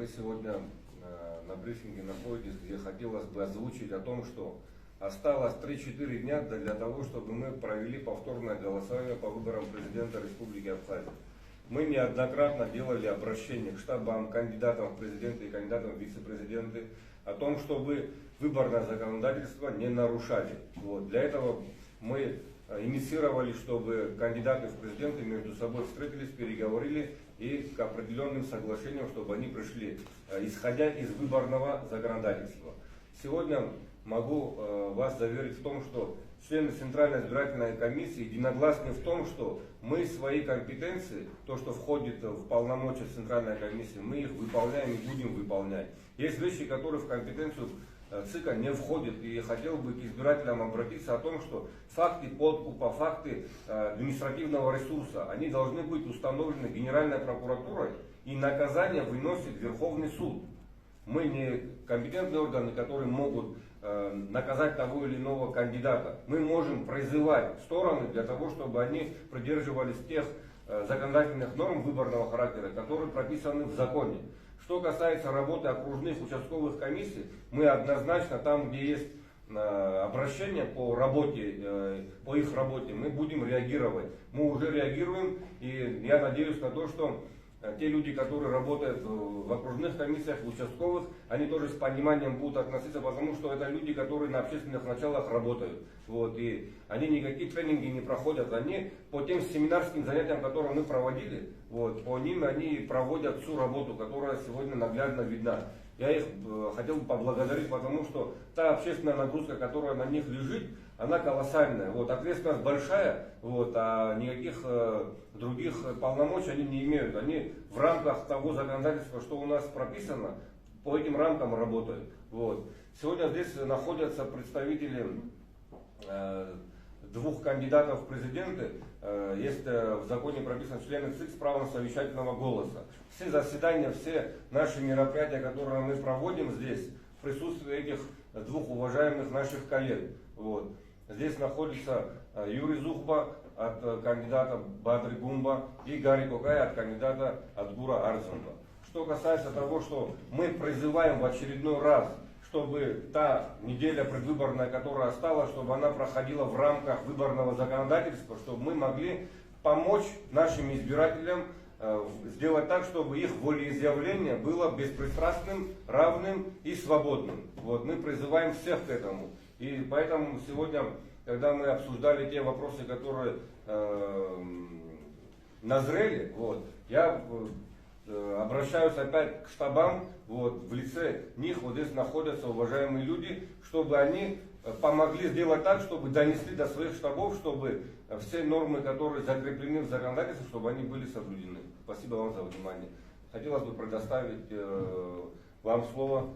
Вы сегодня на брифинге находитесь, где хотелось бы озвучить о том, что осталось 3-4 дня для того, чтобы мы провели повторное голосование по выборам президента Республики Абхазия. Мы неоднократно делали обращение к штабам, кандидатам в президенты и кандидатам в вице-президенты о том, чтобы выборное законодательство не нарушали. Для этого мы инициировали, чтобы кандидаты в президенты между собой встретились, переговорили и к определенным соглашениям, чтобы они пришли, исходя из выборного законодательства. Сегодня могу вас заверить в том, что члены Центральной избирательной комиссии единогласны в том, что мы свои компетенции, то, что входит в полномочия Центральной комиссии, мы их выполняем и будем выполнять. Есть вещи, которые в компетенцию ЦИКа не входят, и я хотел бы к избирателям обратиться о том, что факты подкупа, факты административного ресурса, они должны быть установлены Генеральной прокуратурой, и наказание выносит Верховный суд. Мы не компетентные органы, которые могут наказать того или иного кандидата. Мы можем призывать стороны для того, чтобы они придерживались тех законодательных норм выборного характера, которые прописаны в законе. Что касается работы окружных участковых комиссий, мы однозначно там, где есть обращения по работе, по их работе, мы будем реагировать. Мы уже реагируем, и я надеюсь на то, что те люди, которые работают в окружных комиссиях, в участковых, они тоже с пониманием будут относиться, потому что это люди, которые на общественных началах работают. И они никакие тренинги не проходят, они по тем семинарским занятиям, которые мы проводили, по ним они проводят всю работу, которая сегодня наглядно видна. Я их хотел бы поблагодарить, потому что та общественная нагрузка, которая на них лежит, она колоссальная. Ответственность большая, а никаких других полномочий они не имеют. Они в рамках того законодательства, что у нас прописано, по этим рамкам работают. Сегодня здесь находятся представители двух кандидатов в президенты. Есть в законе прописаны члены ЦИК с правом совещательного голоса. Все заседания, все наши мероприятия, которые мы проводим здесь, в присутствии этих двух уважаемых наших коллег. Здесь находится Юрий Зухба от кандидата Бадри Гумба и Гарри Кокай от кандидата Адгура Арзумба. Что касается того, что мы призываем в очередной раз, чтобы та неделя предвыборная, которая осталась, чтобы она проходила в рамках выборного законодательства, чтобы мы могли помочь нашим избирателям сделать так, чтобы их волеизъявление было беспристрастным, равным и свободным. Мы призываем всех к этому. И поэтому сегодня, когда мы обсуждали те вопросы, которые назрели, я обращаюсь опять к штабам, в лице них здесь находятся уважаемые люди, чтобы они помогли сделать так, чтобы донесли до своих штабов, чтобы все нормы, которые закреплены в законодательстве, чтобы они были соблюдены. Спасибо вам за внимание. Хотелось бы предоставить вам слово.